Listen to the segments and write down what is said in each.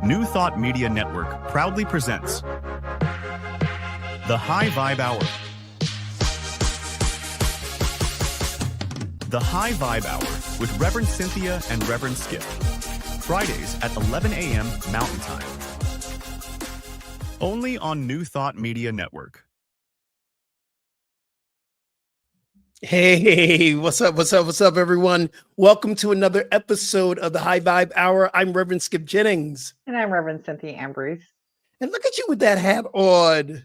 New Thought Media Network proudly presents The High Vibe Hour. The High Vibe Hour with Reverend Cynthia and Reverend Skip. Fridays at 11 a.m. Mountain Time. Only on New Thought Media Network. Hey, what's up, everyone? Welcome to another episode of the High Vibe Hour. I'm Reverend Skip Jennings. And I'm Reverend Cynthia and Rev. And look at you with that hat on.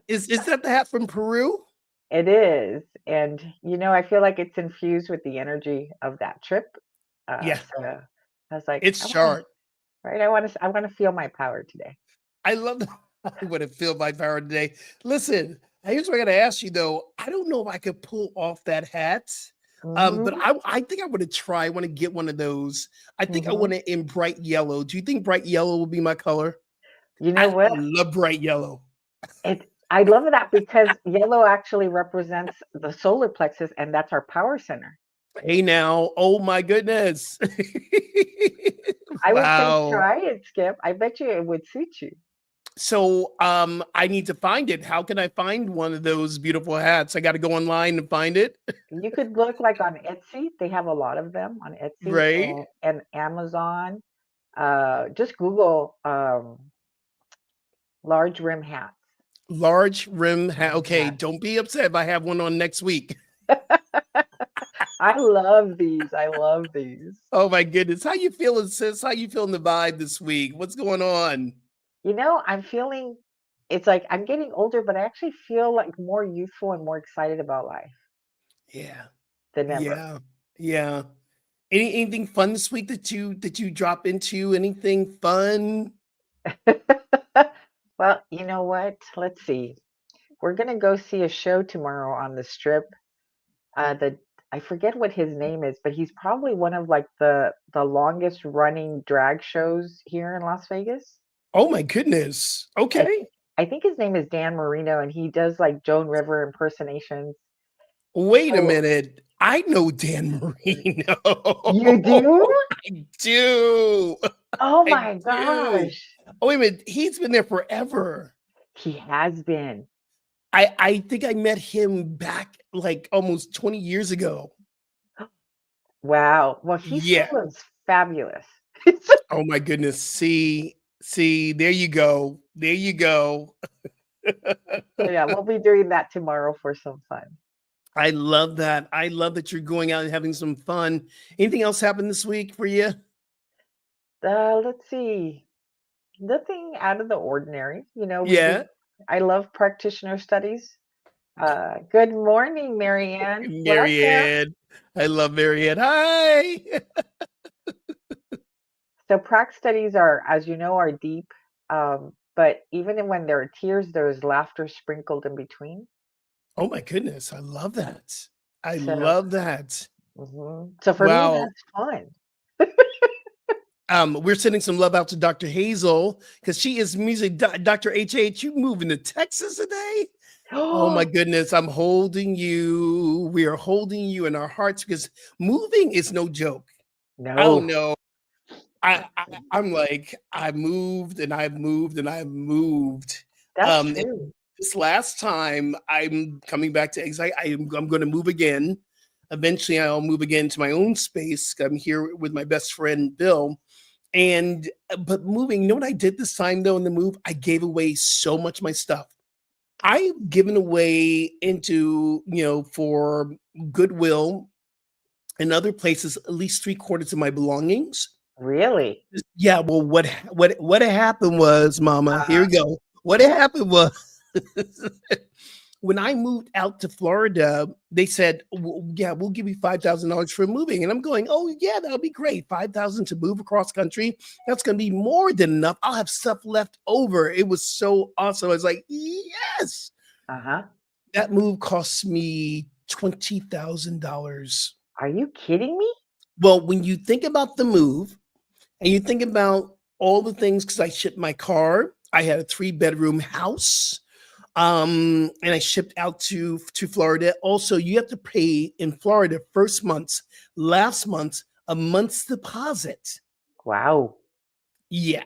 Is that the hat from Peru? It is. And, I feel like it's infused with the energy of that trip. Yeah. So I was like, it's sharp. Right. I want to feel my power today. I love that. I want to feel my power today. Listen, here's what I got to ask you, though. I don't know if I could pull off that hat. But I think I want to try. I want to get one of those. I think I want it in bright yellow. Do you think bright yellow will be my color? You know what? I love bright yellow. I love that because yellow actually represents the solar plexus, and that's our power center. Hey now, oh my goodness. I would say try it, Skip. I bet you it would suit you. So I need to find it. How can I find one of those beautiful hats? I got to go online and find it. You could look like on Etsy. They have a lot of them on Etsy, right? And Amazon. Just Google large rim hats. Large rim hat. Okay, don't be upset if I have one on next week. I love these. Oh my goodness. How you feeling, sis? How you feeling the vibe this week? What's going on? I'm feeling, it's like I'm getting older, but I actually feel like more youthful and more excited about life. Yeah. Than ever. Yeah. Anything fun this week that you drop into? Anything fun? Well, you know what? Let's see. We're gonna go see a show tomorrow on the Strip. I forget what his name is, but he's probably one of like the longest running drag shows here in Las Vegas. Oh my goodness. Okay. I think his name is Dan Marino, and he does like Joan River impersonations. Wait a minute. I know Dan Marino. You do? I do. Oh my gosh. Oh, wait a minute. He's been there forever. He has been. I think I met him back like almost 20 years ago. Wow. Well, he was fabulous. Oh my goodness. See, there you go. Yeah, we'll be doing that tomorrow for some fun. I love that. I love that you're going out and having some fun. Anything else happen this week for you? Let's see. Nothing out of the ordinary. I love practitioner studies. Good morning, Marianne. Marianne. I love Marianne. Hi. So prac studies are, as you know, are deep. But even when there are tears, there's laughter sprinkled in between. Oh my goodness. I love that. Love that. So for me, that's fun. We're sending some love out to Dr. Hazel because she is music. Dr. HH, you moving to Texas today? Oh my goodness. I'm holding you. We are holding you in our hearts because moving is no joke. No. Oh no. I'm like, I moved and I've moved and I've moved. That's true. This last time I'm coming back to Exile. I'm going to move again. Eventually I'll move again to my own space. I'm here with my best friend, Bill. But moving, you know what I did this time though in the move? I gave away so much of my stuff. I've given away into, for Goodwill and other places, at least 3/4 of my belongings. Really? Yeah. Well, what happened was, Mama, here we go. What happened was when I moved out to Florida, they said, we'll give you $5,000 for moving. And I'm going, oh yeah, that'll be great. $5,000 to move across country. That's going to be more than enough. I'll have stuff left over. It was so awesome. I was like, yes. That move cost me $20,000. Are you kidding me? Well, when you think about the move and you think about all the things, because I shipped my car, I had a 3-bedroom house. And I shipped out to Florida. Also, you have to pay in Florida last month's a month's deposit. Wow. Yeah.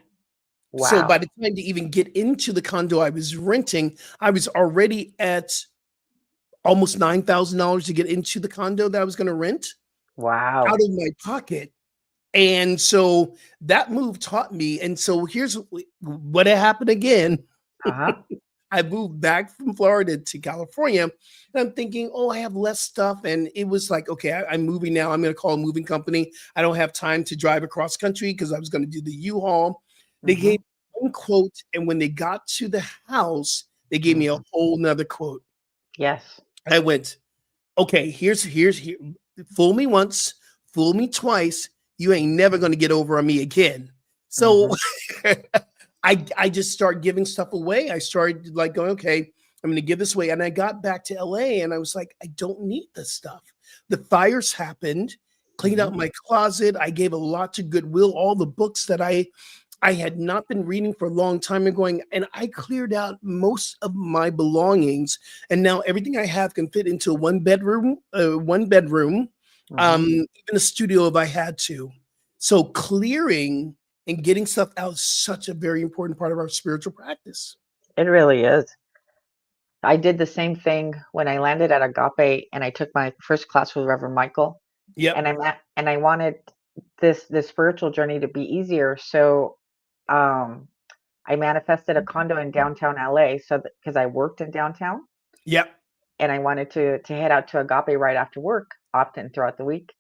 So Wow. by the time to even get into the condo I was renting, I was already at almost $9,000 to get into the condo that I was going to rent out Wow. of my pocket. And so that move taught me. And so here's what had happened again. Uh-huh. I moved back from Florida to California, and I'm thinking, oh, I have less stuff. And it was like, okay, I'm moving now. I'm going to call a moving company. I don't have time to drive across country because I was going to do the U-Haul. They gave one quote, and when they got to the house, they gave me a whole nother quote. Yes. I went, okay, here's here. Fool me once, fool me twice. You ain't never going to get over on me again. So I just started giving stuff away. I started like going, okay, I'm going to give this away. And I got back to LA and I was like, I don't need this stuff. The fires happened, cleaned out my closet. I gave a lot to Goodwill, all the books that I had not been reading for a long time ago, and I cleared out most of my belongings. And now everything I have can fit into one bedroom, even a studio if I had to. So clearing and getting stuff out is such a very important part of our spiritual practice. It really is. I did the same thing when I landed at Agape and I took my first class with Reverend Michael. Yep. And I wanted this spiritual journey to be easier. So I manifested a condo in downtown LA because I worked in downtown Yep. and I wanted to head out to Agape right after work, often throughout the week.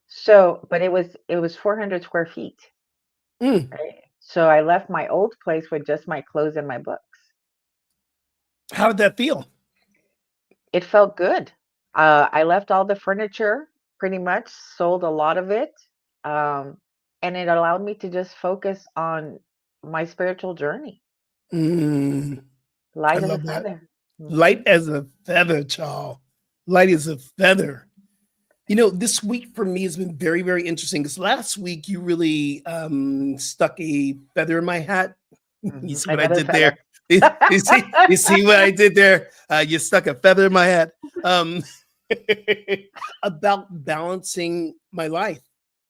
So, but it was 400 square feet. Mm. Right? So I left my old place with just my clothes and my books. How did that feel? It felt good. I left all the furniture pretty much, sold a lot of it. And it allowed me to just focus on my spiritual journey. I Light as a love that. feather. Light as a feather, child. Light as a feather. You know, this week for me has been very, very interesting because last week you really stuck a feather in my hat. You see what I Another did there? feather. You see what I did there? You stuck a feather in my hat. About balancing my life,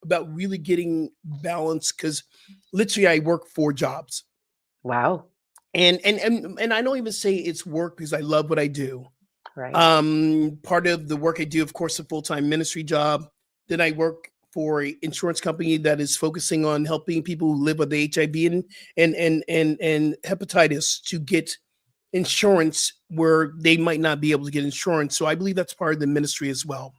about really getting balance, because literally I work 4 jobs. Wow. And I don't even say it's work because I love what I do. Right. Part of the work I do, of course, a full-time ministry job. Then I work for an insurance company that is focusing on helping people who live with HIV and hepatitis to get insurance where they might not be able to get insurance. So I believe that's part of the ministry as well.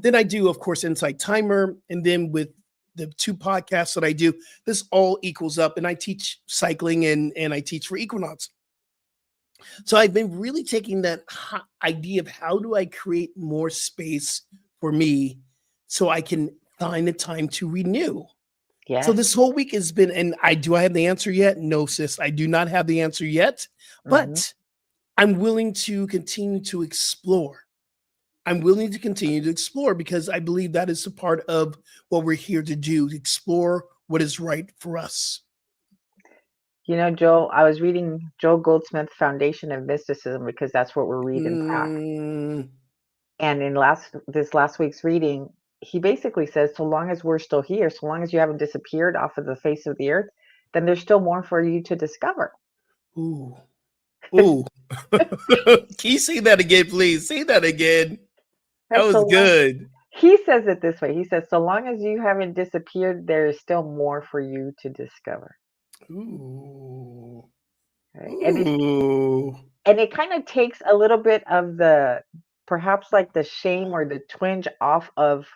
Then I do, of course, Insight Timer, and then with the 2 podcasts that I do, this all equals up. And I teach cycling and I teach for Equinox. So I've been really taking that idea of how do I create more space for me so I can find the time to renew. Yes. So this whole week has been, and I have the answer yet? No, sis, I do not have the answer yet, but I'm willing to continue to explore. I'm willing to continue to explore because I believe that is a part of what we're here to do, to explore what is right for us. You know, Joel, I was reading Joel Goldsmith's Foundation of Mysticism because that's what we're reading in PAC. And in this last week's reading, he basically says, so long as we're still here, so long as you haven't disappeared off of the face of the earth, then there's still more for you to discover. Ooh. Ooh. Can you say that again, please? Say that again. That was good. He says it this way. He says, so long as you haven't disappeared, there is still more for you to discover. Ooh. Right? Ooh. And it kind of takes a little bit of perhaps like the shame or the twinge off of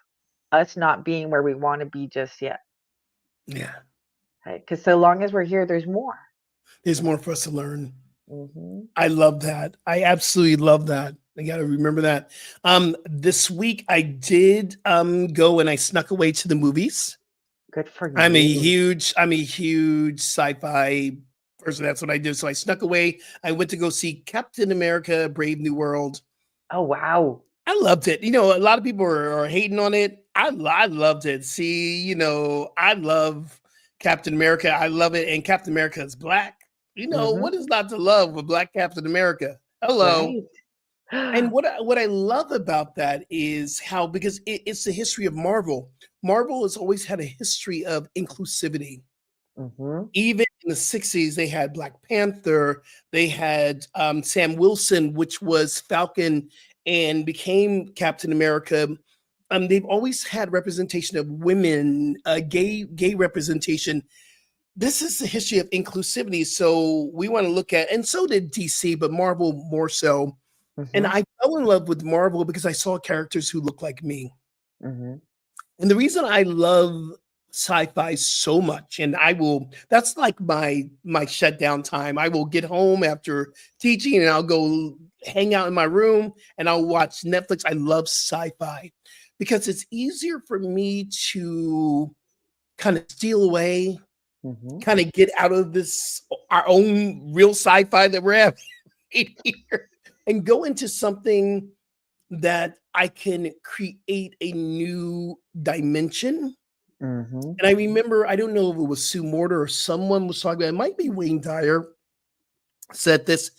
us not being where we want to be just yet. Yeah. Right? Because so long as we're here, there's more. There's more for us to learn. I love that. I absolutely love that. I got to remember that. This week I did go and I snuck away to the movies. Good for you. I'm a huge sci-fi person. That's what I did. So I snuck away. I went to go see Captain America: Brave New World. Oh, wow. I loved it. You know, a lot of people are hating on it. I loved it. See, you know, I love Captain America. I love it. And Captain America is black. You know, what is not to love with Black Captain America? Hello. Right. And what I love about that is how, because it's the history of Marvel. Marvel has always had a history of inclusivity. Mhm. Even in the 60s, they had Black Panther, they had Sam Wilson, which was Falcon and became Captain America. They've always had representation of women, gay representation. This is the history of inclusivity. So we want to look at, and so did DC, but Marvel more so. And Mhm. I fell in love with Marvel because I saw characters who look like me. Mhm. And the reason I love sci-fi so much, and that's like my shutdown time. I will get home after teaching and I'll go hang out in my room and I'll watch Netflix. I love sci-fi because it's easier for me to kind of steal away, Mhm. kind of get out of this our own real sci-fi that we're having here and go into something that I can create a new dimension. Mhm. And I remember, I don't know if it was Sue Morter or someone was talking about, it might be Wayne Dyer said this.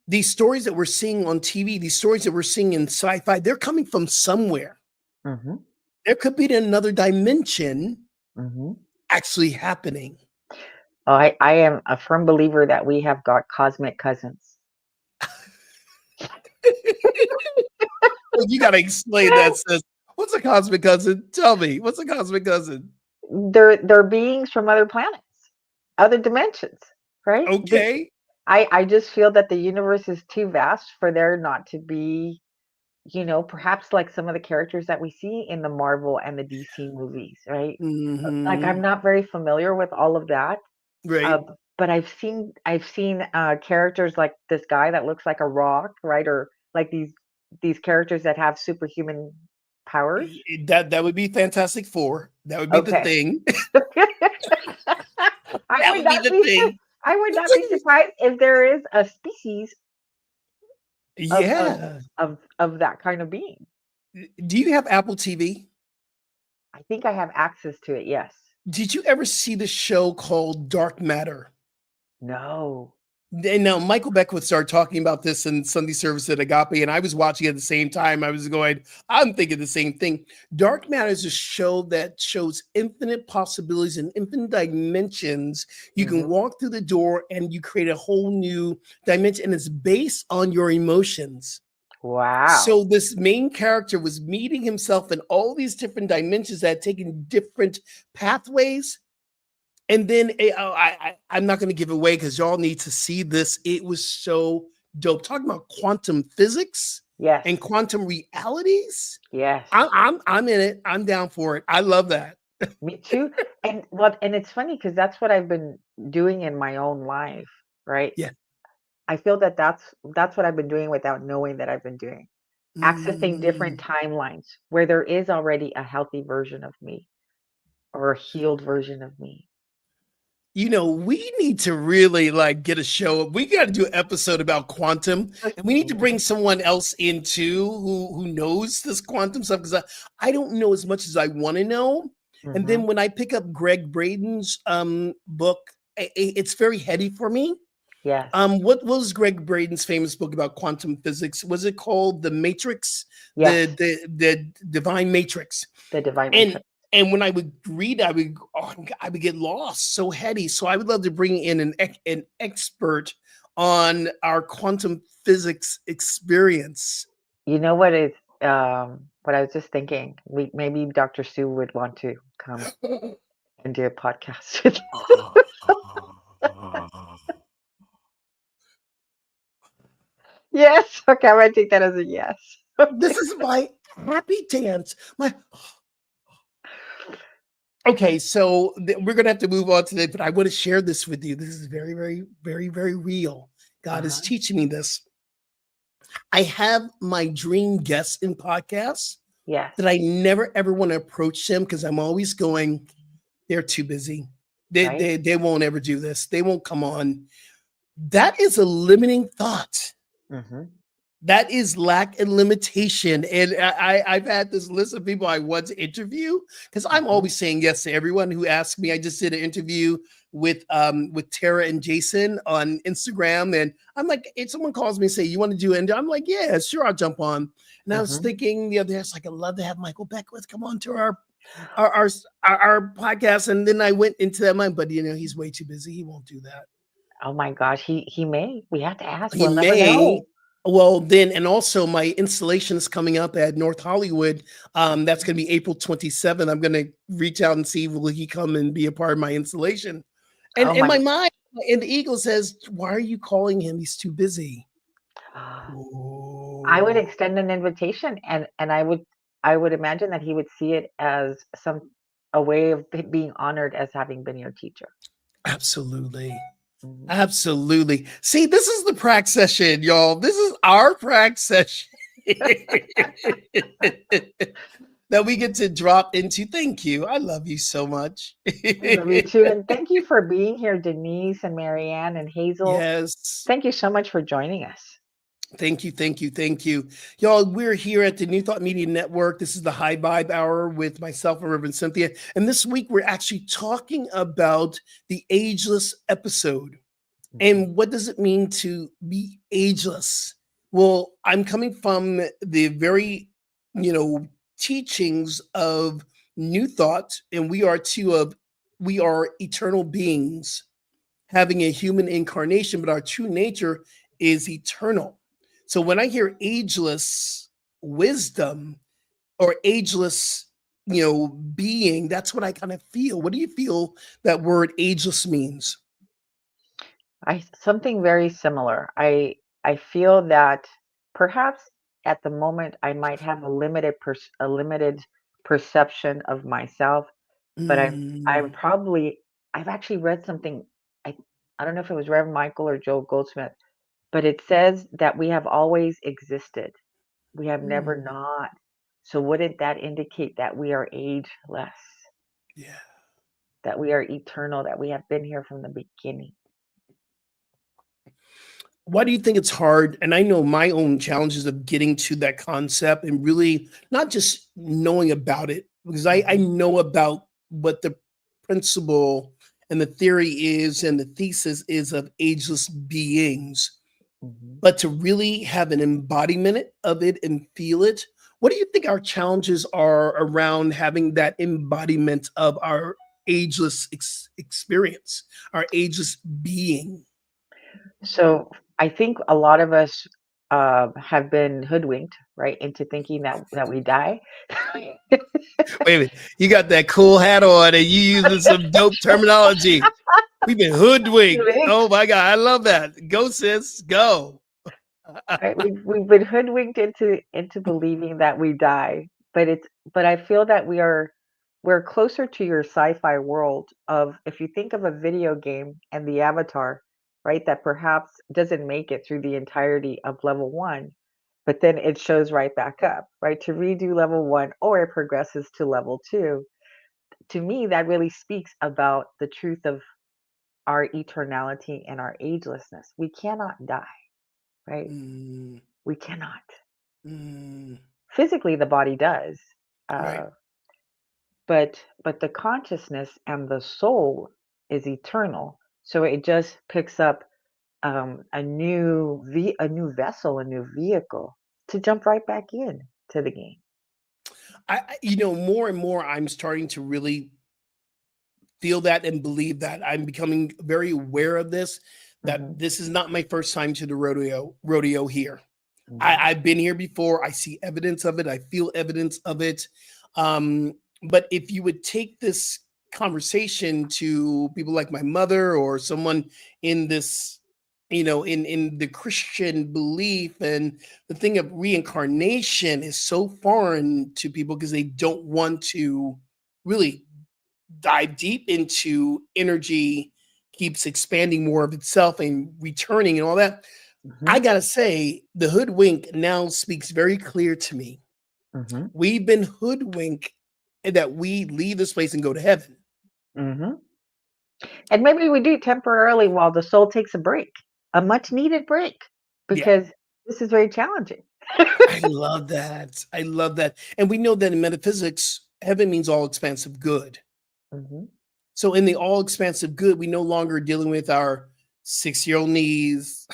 These stories that we're seeing on TV, these stories that we're seeing in sci-fi, they're coming from somewhere. Mhm. There could be another dimension Mhm. actually happening. Oh, I am a firm believer that we have got cosmic cousins. Well, you got to explain that, sis. What's a cosmic cousin? Tell me, what's a cosmic cousin? They're beings from other planets, other dimensions, right? Okay. I just feel that the universe is too vast for there not to be, perhaps like some of the characters that we see in the Marvel and the DC movies, right? Like I'm Hmm. not very familiar with all of that, Right. uh, but I've seen characters like this guy that looks like a rock, right? Or like these characters that have superhuman powers. That would be Fantastic Four. That would be the Okay. thing. I That would would be not the be thing. I would not be surprised if there is a species of of Yeah. of that kind of being. Do you have Apple TV? I think I have access to it, yes. Did you ever see the show called Dark Matter? No. And now Michael Beckwith started talking about this in Sunday service at Agape, and I was watching at the same time. I was going, I'm thinking the same thing. Dark Matter is a show that shows infinite possibilities and infinite dimensions. You can Mhm. walk through the door and you create a whole new dimension, and it's based on your emotions. Wow. So this main character was meeting himself in all these different dimensions that had taken different pathways. And then I'm not going to give away because y'all need to see this. It was so dope. Talking about quantum physics Yes. and quantum realities. Yes. I'm in it. I'm down for it. I love that. Me too. And it's funny because that's what I've been doing in my own life, right? Yeah. I feel that that's what I've been doing without knowing that I've been doing. Accessing different Mm. timelines where there is already a healthy version of me or a healed version of me. We need to really like get a show. We got to do an episode about quantum, and we need to bring someone else in too who knows this quantum stuff because I don't know as much as I want to know. And then Mhm. when I pick up Greg Braden's book, it's very heady for me. Yes. What was Greg Braden's famous book about quantum physics? Was it called The Matrix, Yes. the Divine Matrix? The divine And matrix. and when I would read, I would get lost, so heady. So I would love to bring in an expert on our quantum physics experience. You know what is what I was just thinking? Maybe Dr. Sue would want to come and do a podcast with Yes. Okay, I'm gonna take that as a yes. This is my happy dance. My Okay, so we're gonna have to move on today, but I want to share this with you. This is very, very, very, very real. God is Uh-huh. teaching me this. I have my dream guests in podcasts Yes. that I never ever want to approach them because I'm always going, they're too busy. They, Right? they they won't ever do this. They won't come on. That is a limiting thought. Mhm. That is lack and limitation. And I've had this list of people I want to interview because I'm Mhm. always saying yes to everyone who asks me. I just did an interview with Tara and Jason on Instagram, and I'm like, if someone calls me and say you want to do it, I'm like, yeah, sure, I'll jump on. And I was Mhm. thinking the other day, I was like, I'd love to have Michael Beckwith come on to our podcast. And then I went into that mind, but he's way too busy. He won't do that. Oh my gosh, he may. We have to ask. He We'll never may. know. Well, then, and also my installation is coming up at North Hollywood. That's going to be April 27th. I'm going to reach out and see will he come and be a part of my installation. And Oh in my. my mind, and the Eagle says, "Why are you calling him? He's too busy." I would Oh, extend an invitation, and I would imagine that he would see it as a way of being honored as having been your teacher. absolutely. Mhm. Absolutely. See, this is the prac session, y'all. This is our prac session that we get to drop into. Thank you. I love you so much. I love you too, and thank you for being here, Denise and Marianne and Hazel. Yes. Thank you so much for joining us. Thank you, thank you, thank you. Y'all, we're here at the New Thought Media Network. This is the High Vibe Hour with myself and Reverend Cynthia. And this week we're actually talking about the ageless episode. Mhm. And what does it mean to be ageless? Well, I'm coming from the very, teachings of New Thought, and we are eternal beings having a human incarnation, but our true nature is eternal. So when I hear ageless wisdom or ageless, being, that's what I kind of feel. What do you feel that word ageless means? Something very similar. I feel that perhaps at the moment I might have a limited perception of myself, but I'm Mm, probably I've actually read something. I I don't know if it was Reverend Michael or Joel Goldsmith, but it says that we have always existed. We have never mm, not. So wouldn't that indicate that we are ageless, yeah. that we are eternal, that we have been here from the beginning? Why do you think it's hard? And I know my own challenges of getting to that concept and really not just knowing about it, because I Mhm, know about what the principle and the theory is and the thesis is of ageless beings, mhm. but to really have an embodiment of it and feel it. What do you think our challenges are around having that embodiment of our ageless experience, our ageless being? So I think a lot of us have been hoodwinked, right, into thinking that we die. Wait a minute. You got that cool hat on and you using some dope terminology. We've been hoodwinked. Hoodwinked, Oh my God. I love that. Go, sis. Go. right? We've been hoodwinked into believing that we die, but I feel that we're closer to your sci-fi world of if you think of a video game and the avatar, right, that perhaps doesn't make it through the entirety of level one, but then it shows right back up, right, to redo level one or it progresses to level two. To me, that really speaks about the truth of our eternality and our agelessness. We cannot die, right? Mm, We cannot. mm, Physically, the body does, right. uh, but the consciousness and the soul is eternal. So it just picks up a new vessel, a new vehicle to jump right back in to the game. More and more, I'm starting to really feel that and believe that. I'm becoming very aware of this, that Hmm. this is not my first time to the rodeo here. Hmm. I've been here before. I see evidence of it. I feel evidence of it. Um, but if you would take this conversation to people like my mother or someone in this, in the Christian belief, and the thing of reincarnation is so foreign to people because they don't want to really dive deep into energy keeps expanding more of itself and returning and all that. I Hmm. gotta say, the hoodwink now speaks very clear to me. Hmm. We've been hoodwinked and that we leave this place and go to heaven. Hmm. And maybe we do temporarily while the soul takes a break, a much needed break, Yeah. because This is very challenging. I love that. I love that. And we know that in metaphysics, heaven means all expansive good. Mhm. So in the all expansive good, we no longer dealing with our 6-year-old knees,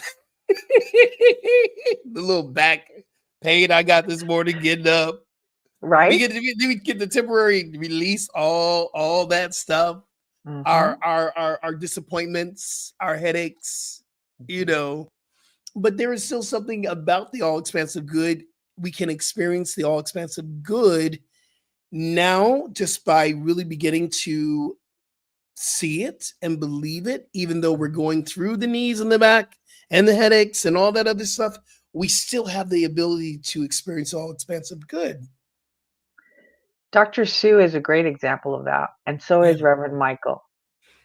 the little back pain I got this morning getting up. We Right? get the temporary release, all that stuff, Mhm. our disappointments, our headaches, you Mhm. know. But there is still something about the all expansive good. We can experience the all expansive good now just by really beginning to see it and believe it, even though we're going through the knees and the back and the headaches and all that other stuff. We still have the ability to experience all expansive good. Dr. Sue is a great example of that, and so Yeah, is Reverend Michael.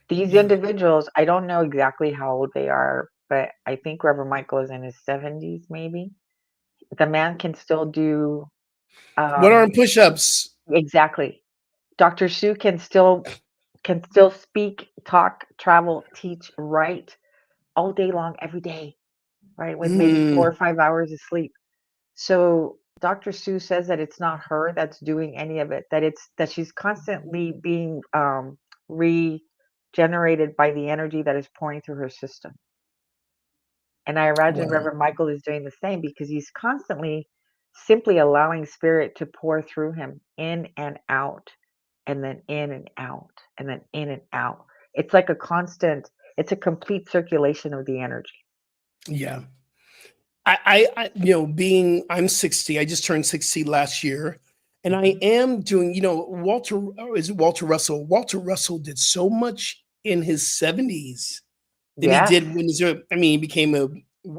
These yeah. individuals, I don't know exactly how old they are, but I think Reverend Michael is in his 70s, maybe. The man can still do, One um arm push-ups. exactly. Dr. Sue can still speak, talk, travel, teach, write all day long, every day, right? With maybe 4 or Mm, 5 hours of sleep. So Dr. Sue says that it's not her that's doing any of it, that she's constantly being regenerated by the energy that is pouring through her system. And I imagine wow. Reverend Michael is doing the same because he's constantly simply allowing spirit to pour through him in and out, and then in and out, and then in and out. It's like a constant, it's a complete circulation of the energy. Yeah. Being I'm 60, I just turned 60 last year. And I Mhm. am doing, is it Walter Russell? Walter Russell did so much in his 70s than he Yes. did when he became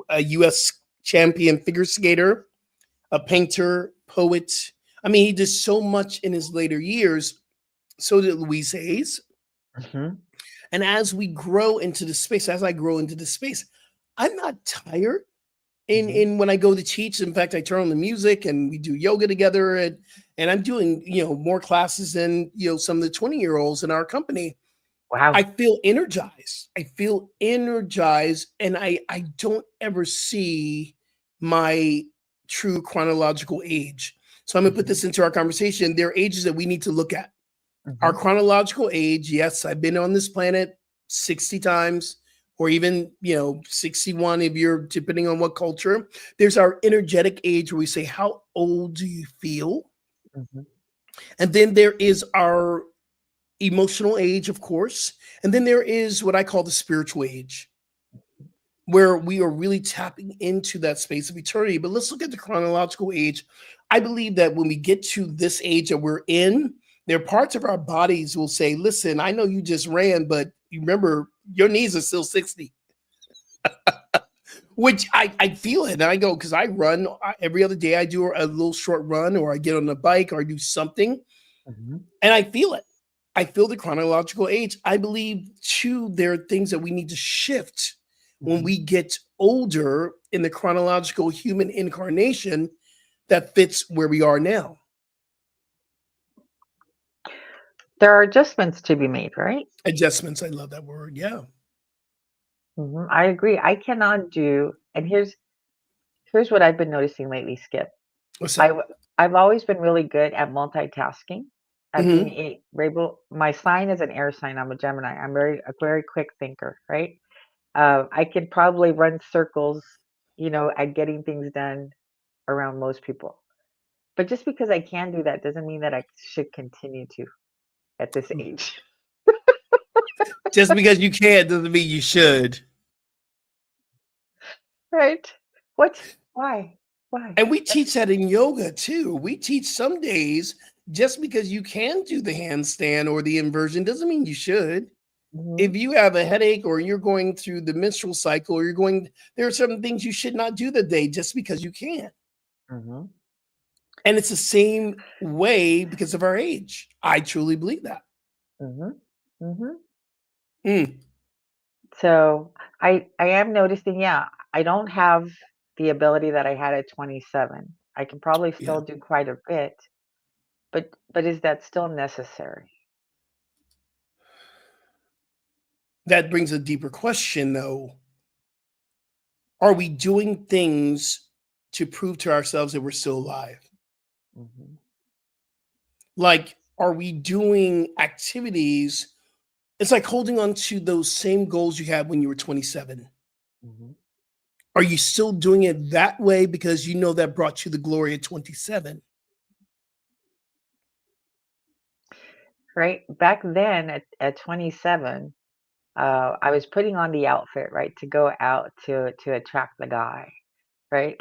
a US champion figure skater, a painter, poet. I mean, he did so much in his later years. So did Louise Hayes. Mhm. And as we grow into the space, as I grow into the space, I'm not tired. Mhm. In when I go to teach, in fact, I turn on the music and we do yoga together, and I'm doing more classes than some of the 20-year-olds in our company. I Wow. feel energized. I feel energized, and I don't ever see my true chronological age. So I'm gonna put Mhm. this into our conversation. There are ages that we need to look at. Our Mhm. chronological age, yes, I've been on this planet 60 times, or even 61 if you're depending on what culture. There's our energetic age where we say, how old do you feel? Mhm. And then there is our emotional age, of course. And then there is what I call the spiritual age, where we are really tapping into that space of eternity. But let's look at the chronological age. I believe that when we get to this age that we're in, there are parts of our bodies will say, listen, I know you just ran, but you remember your knees are still 60, which I feel it. And I go, because I run every other day, I do a little short run, or I get on the bike, or I do something, Mhm. and I feel it. I feel the chronological age. I believe too, there are things that we need to shift when Mhm. we get older in the chronological human incarnation that fits where we are now. There are adjustments to be made, right? Adjustments. I love that word. Yeah. Mhm. I agree. I cannot do, and here's what I've been noticing lately, Skip. What's I that? w- I've always been really good at multitasking, at being Hmm. able. My sign is an air sign. I'm a Gemini. I'm a very quick thinker, right? I could probably run circles, at getting things done around most people. But just because I can do that doesn't mean that I should continue to at this age. Just because you can doesn't mean you should. Right? What? Why? Why? And we teach that in yoga too. We teach some days just because you can do the handstand or the inversion doesn't mean you should. Mhm. If you have a headache or you're going through the menstrual cycle, or there are certain things you should not do the day just because you can. Mhm. And it's the same way because of our age. I truly believe that. Mhm. Mhm. Mm, So I am noticing, yeah, I don't have the ability that I had at 27. I can probably yeah. still do quite a bit, but is that still necessary? That brings a deeper question though. Are we doing things to prove to ourselves that we're still alive? Mhm. Like, are we doing activities? It's like holding on to those same goals you had when you were 27. Mhm. Are you still doing it that way because you know that brought you the glory at 27? Right? Back then at 27, I was putting on the outfit, right, to go out to attract the guy, right?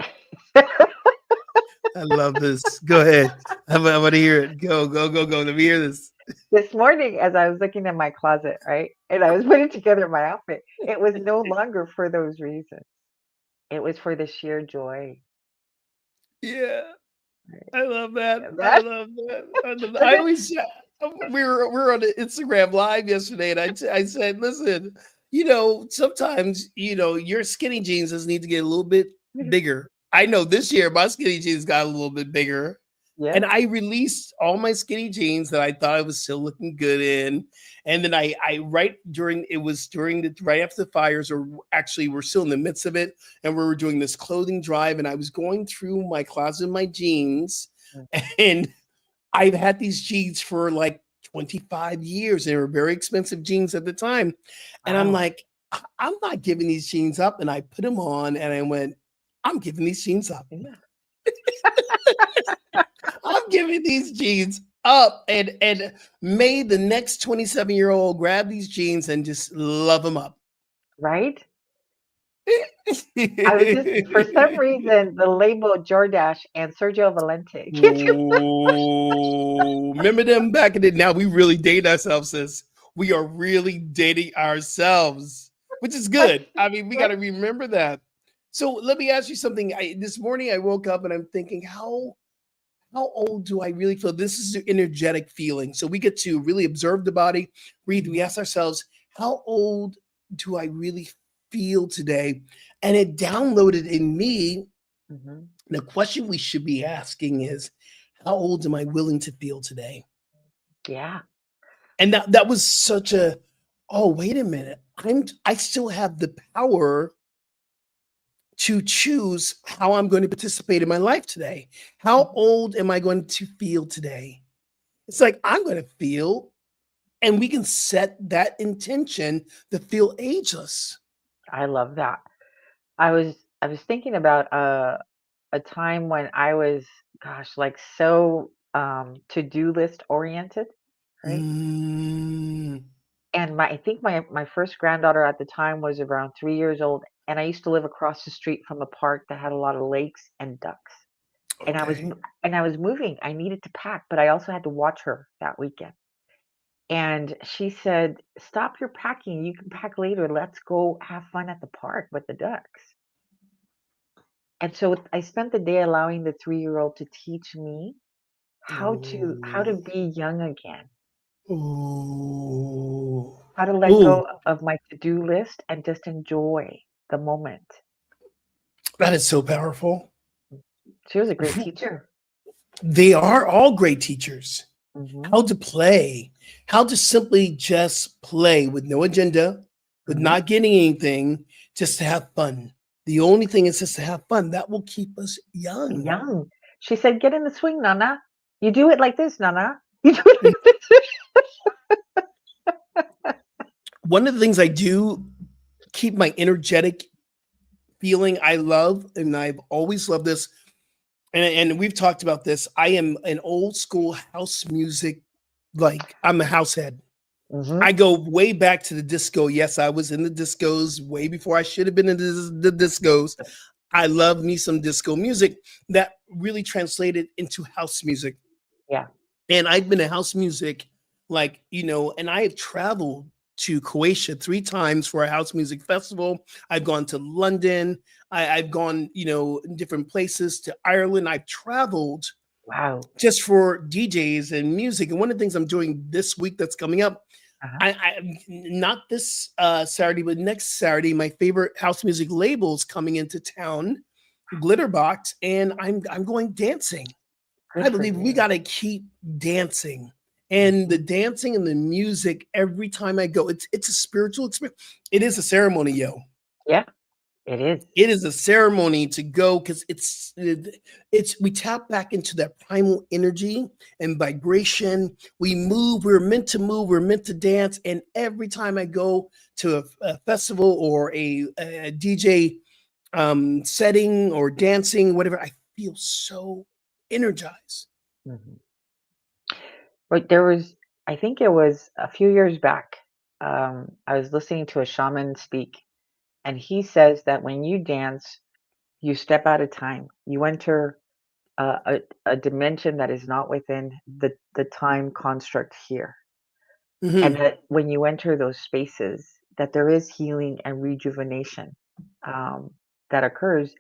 I love this. Go ahead. I want to hear it. Go, go, go, go. Let me hear this. This morning, as I was looking in my closet, right, and I was putting together my outfit, it was no longer for those reasons. It was for the sheer joy. Yeah, Right? I love that. And I that, love that. I love that. and I then, always we were on the Instagram live yesterday, and I said, listen, sometimes your skinny jeans just need to get a little bit bigger. I know this year my skinny jeans got a little bit bigger. yeah. And I released all my skinny jeans that I thought I was still looking good in. And then I right during the right after the fires, or actually we're still in the midst of it. And we were doing this clothing drive, and I was going through my closet, my jeans, Mm. and I've had these jeans for like 25 years. They were very expensive jeans at the time. And I'm Wow. like, I'm not giving these jeans up. And I put them on and I went, I'm giving these jeans up. Yeah. I'm giving these jeans up, and made the next 27-year-old grab these jeans and just love them up. Right? I was just, for some reason, the label Jordache and Sergio Valente. Ooh, remember them back in the now we really date ourselves, sis. We are really dating ourselves, which is good. I mean, we got to remember that. So let me ask you something. This morning I woke up and I'm thinking, how old do I really feel? This is the energetic feeling. So we get to really observe the body, breathe. We ask ourselves, how old do I really feel today? And it downloaded in me. Mhm. The question we should be asking is, how old am I willing to feel today? Yeah. And that was such a, oh, wait a minute. I still have the power to choose how I'm going to participate in my life today. How old am I going to feel today? It's like I'm going to feel, and we can set that intention to feel ageless. I love that. I was thinking about a time when I was, gosh, like so to-do list oriented, right? Mm, And I think my first granddaughter at the time was around 3 years old, and I used to live across the street from a park that had a lot of lakes and ducks. And okay. I was moving. I needed to pack, but I also had to watch her that weekend. And she said, "Stop your packing. You can pack later. Let's go have fun at the park with the ducks." And so I spent the day allowing the 3-year-old to teach me how to Ooh. be young again, Ooh. how to let Ooh. go of my to-do list and just enjoy the moment. That is so powerful. She was a great teacher. They are all great teachers. Mhm, How to play, how to simply just play with no agenda, with mhm. not getting anything, just to have fun. The only thing is just to have fun. That will keep us young. Young. She said, "Get in the swing, Nana. You do it like this, Nana. You do it like this." One of the things I do keep my energetic feeling I love, and I've always loved this, and we've talked about this. I am an old school house music, like I'm a house head. Mhm. I go way back to the disco. Yes, I was in the discos way before I should have been in the discos. I love me some disco music that really translated into house music. Yeah. And I've been in house music, and I have traveled to Croatia 3 times for a house music festival. I've gone to London. I've gone, in different places to Ireland. I've traveled Wow. just for DJs and music. And one of the things I'm doing this week that's coming up, Uh-huh. I not this Saturday, but next Saturday, my favorite house music labels coming into town, Glitterbox, and I'm going dancing. Good I for believe we you. got to keep dancing. And the Mhm. dancing and the music every time I go, it's a spiritual experience. It is a ceremony, yo. Yeah. It is. It is a ceremony to go because it's we tap back into that primal energy and vibration. We move. We're meant to move. We're meant to dance. And every time I go to a festival or a DJ setting or dancing, whatever, I feel so energized. Mhm. But there was, I think it was a few years back, I was listening to a shaman speak, and he says that when you dance, you step out of time. You enter a dimension that is not within the time construct here. And Mhm. that when you enter those spaces, that there is healing and rejuvenation um, that occurs.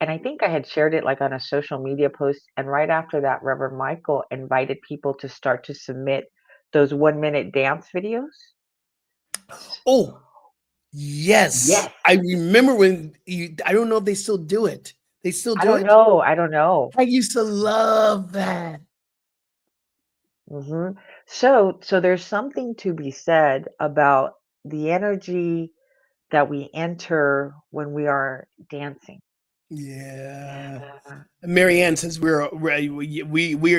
And I think I had shared it like on a social media post. And right after that, Reverend Michael invited people to start to submit those 1 minute dance videos. Oh, yes. Yes. I remember when I don't know if they still do it. They still I do don't it? know. I don't know. I used to love that. So there's something to be said about the energy that we enter when we are dancing. Yeah. Yeah. Marianne says we are.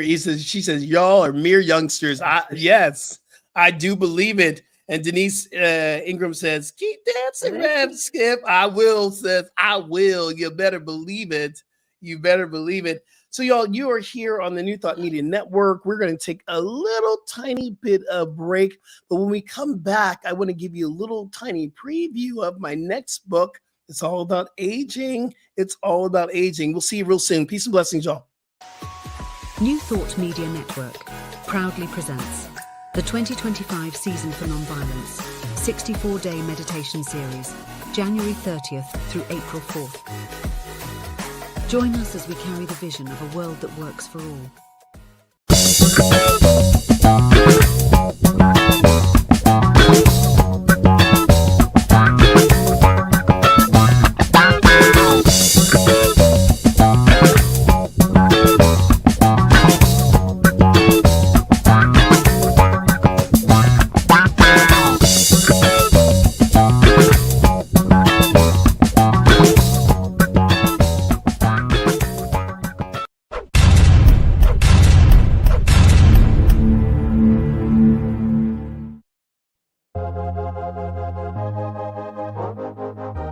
He says she says y'all are mere youngsters. Yes, I do believe it. And Denise Ingram says keep dancing, Rev Skip. I will. Says I will. You better believe it. You better believe it. So y'all, you are here on the New Thought Media Network. We're going to take a little tiny bit of break, but when we come back, I want to give you a little tiny preview of my next book. It's all about aging. It's all about aging. We'll see you real soon. Peace and blessings, y'all. New Thought Media Network proudly presents the 2025 Season for Nonviolence 64-day meditation series, January 30th through April 4th. Join us as we carry the vision of a world that works for all.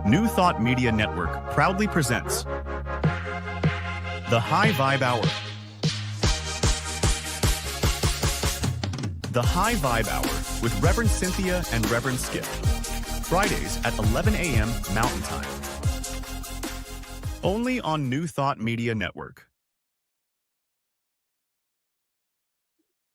New Thought Media Network proudly presents The High Vibe Hour. The High Vibe Hour with Reverend Cynthia and Reverend Skip. Fridays at 11 a.m. Mountain Time. Only on New Thought Media Network.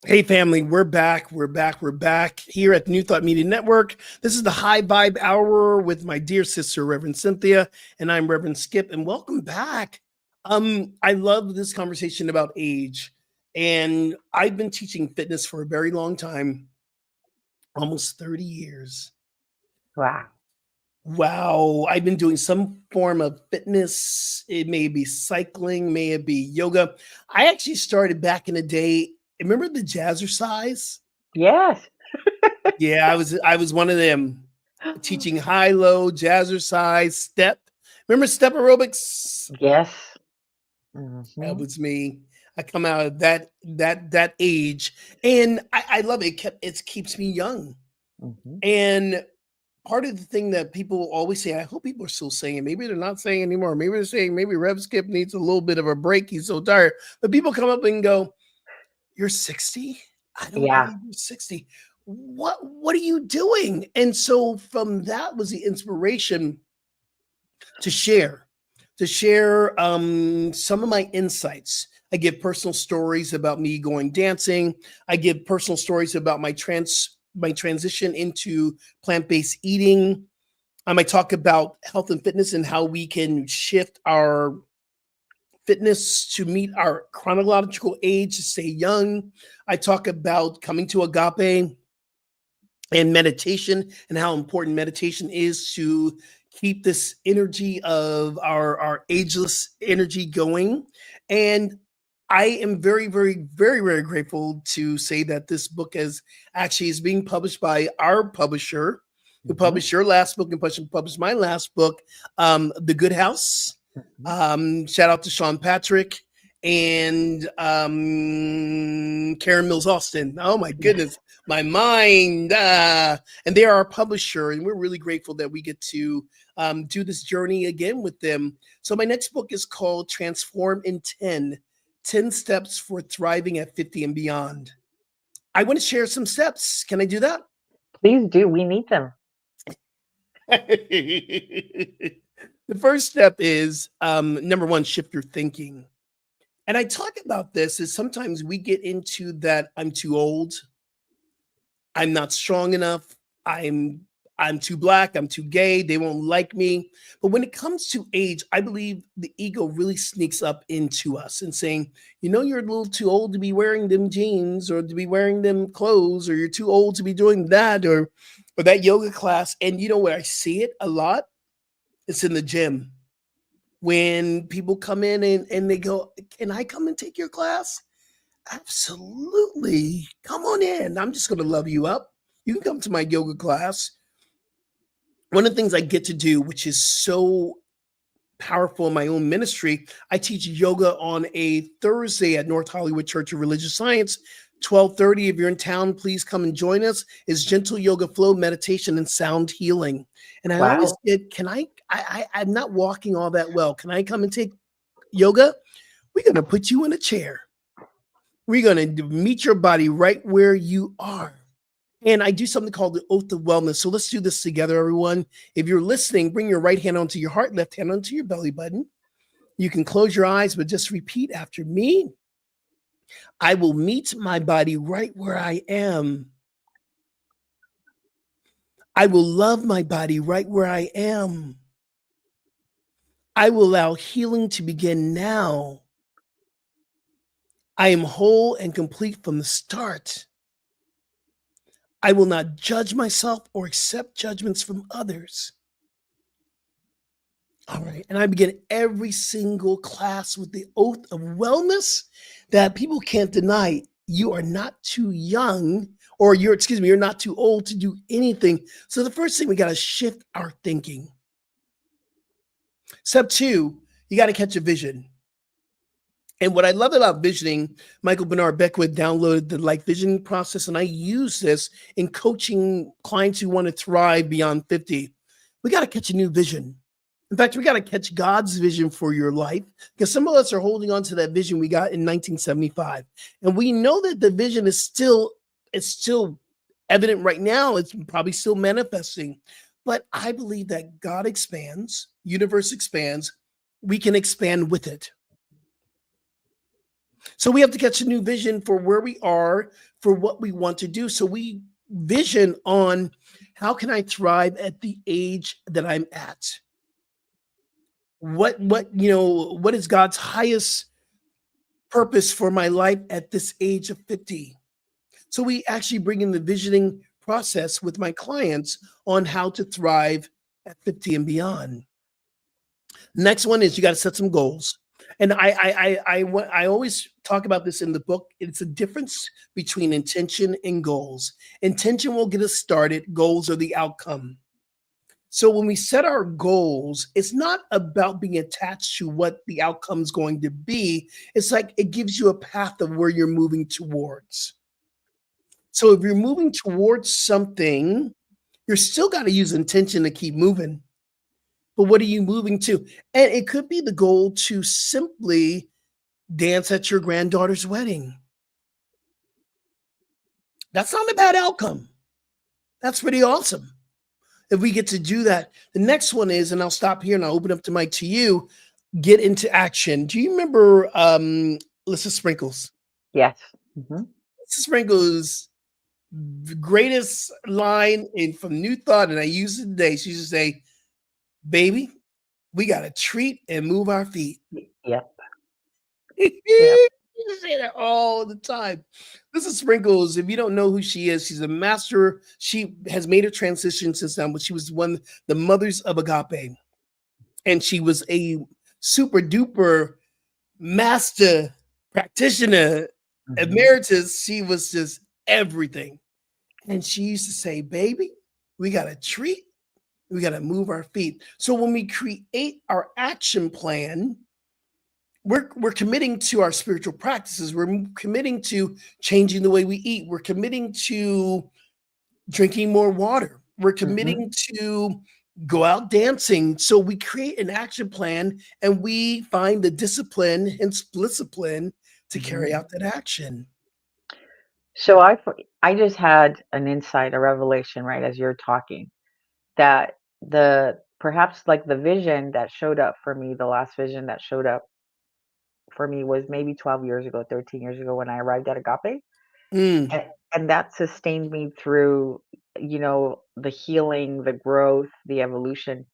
Hey, family, we're back. We're back here at the New Thought Media Network. This is the High Vibe Hour with my dear sister, Reverend Cynthia, and I'm Reverend Skip, and welcome back. I love this conversation about age, and I've been teaching fitness for a very long time, almost 30 years. Wow. Wow, I've been doing some form of fitness. It may be cycling, may it be yoga. I actually started back in the day. Remember the jazzercise? Yes. Yeah, I was one of them teaching high low, jazzercise, step. Remember step aerobics? Yes. That Mhm. was me. I come out of that age, and I love it. It keeps me young. Mhm. And part of the thing that people always say, I hope people are still saying it. Maybe they're not saying anymore. Maybe they're saying maybe Rev Skip needs a little bit of a break. He's so tired. But people come up and go, "You're 60? I don't Yeah. believe you're 60. What are you doing?" And so from that was the inspiration to share some of my insights. I give personal stories about me going dancing. I give personal stories about my transition into plant-based eating. I might talk about health and fitness and how we can shift our fitness to meet our chronological age to stay young. I talk about coming to agape and meditation and how important meditation is to keep this energy of our ageless energy going. And I am very, very, very, very grateful to say that this book is being published by our publisher. who published your last book and published my last book, The Good House. Shout out to Sean Patrick and Karen Mills Austin. Oh my goodness, my mind. And they are our publisher, and we're really grateful that we get to do this journey again with them. So my next book is called Transform in 10 Steps for Thriving at 50 and Beyond. I want to share some steps. Can I do that? Please do. We need them. The first step is number one, shift your thinking. And I talk about this is sometimes we get into that I'm too old, I'm not strong enough, I'm too black, I'm too gay, they won't like me. But when it comes to age, I believe the ego really sneaks up into us and saying, you know, you're a little too old to be wearing them jeans or to be wearing them clothes, or you're too old to be doing that or that yoga class. And you know where I see it a lot? It's in the gym. When people come in and they go, can I come and take your class? Absolutely. Come on in. I'm just going to love you up. You can come to my yoga class. One of the things I get to do, which is so powerful in my own ministry, I teach yoga on a Thursday at North Hollywood Church of Religious Science, 12:30. If you're in town, please come and join us. It's gentle yoga flow, meditation, and sound healing. And I always get, I'm not walking all that well. Can I come and take yoga? We're going to put you in a chair. We're going to meet your body right where you are. And I do something called the Oath of Wellness. So let's do this together, everyone. If you're listening, bring your right hand onto your heart, left hand onto your belly button. You can close your eyes, but just repeat after me. I will meet my body right where I am. I will love my body right where I am. I will allow healing to begin now. I am whole and complete from the start. I will not judge myself or accept judgments from others. All right. And I begin every single class with the oath of wellness that people can't deny. You are not too young, or you're not too old to do anything. So the first thing, we got to shift our thinking. Step two, you got to catch a vision. And what I love about visioning, Michael Bernard Beckwith downloaded the Like Visioning process, and I use this in coaching clients who want to thrive beyond 50. We got to catch a new vision. In fact, we got to catch God's vision for your life, because some of us are holding on to that vision we got in 1975. And we know that the vision is still evident right now. It's probably still manifesting. But I believe that God expands, universe expands, we can expand with it. So we have to catch a new vision for where we are, for what we want to do. So we vision on, how can I thrive at the age that I'm at? What is God's highest purpose for my life at this age of 50? So we actually bring in the visioning process with my clients on how to thrive at 50 and beyond. Next one is, you got to set some goals. And I always talk about this in the book. It's a difference between intention and goals. Intention will get us started. Goals are the outcome. So when we set our goals, it's not about being attached to what the outcome is going to be. It's like it gives you a path of where you're moving towards. So if you're moving towards something, you're still got to use intention to keep moving. But what are you moving to? And it could be the goal to simply dance at your granddaughter's wedding. That's not a bad outcome. That's pretty awesome if we get to do that. The next one is, and I'll stop here and I'll open up the mic to you, get into action. Do you remember Lisa Sprinkles? Yes. Mm-hmm. Lisa Sprinkles' greatest line from New Thought, and I use it today. She used to say, baby, we got to treat and move our feet. Yep. You say that all the time. This is Sprinkles. If you don't know who she is, she's a master. She has made a transition since then, but she was the mothers of Agape. And she was a super duper master practitioner, emeritus. She was just everything. And she used to say, baby, we got to treat, we got to move our feet. So when we create our action plan, we're committing to our spiritual practices. We're committing to changing the way we eat. We're committing to drinking more water. We're committing to go out dancing. So we create an action plan and we find the discipline and discipline to carry out that action. So I just had an insight, a revelation, right, as you're talking, that perhaps like the vision that showed up for me, the last vision that showed up for me was maybe 12 years ago, 13 years ago when I arrived at Agape. Mm, And that sustained me through, the healing, the growth, the evolution.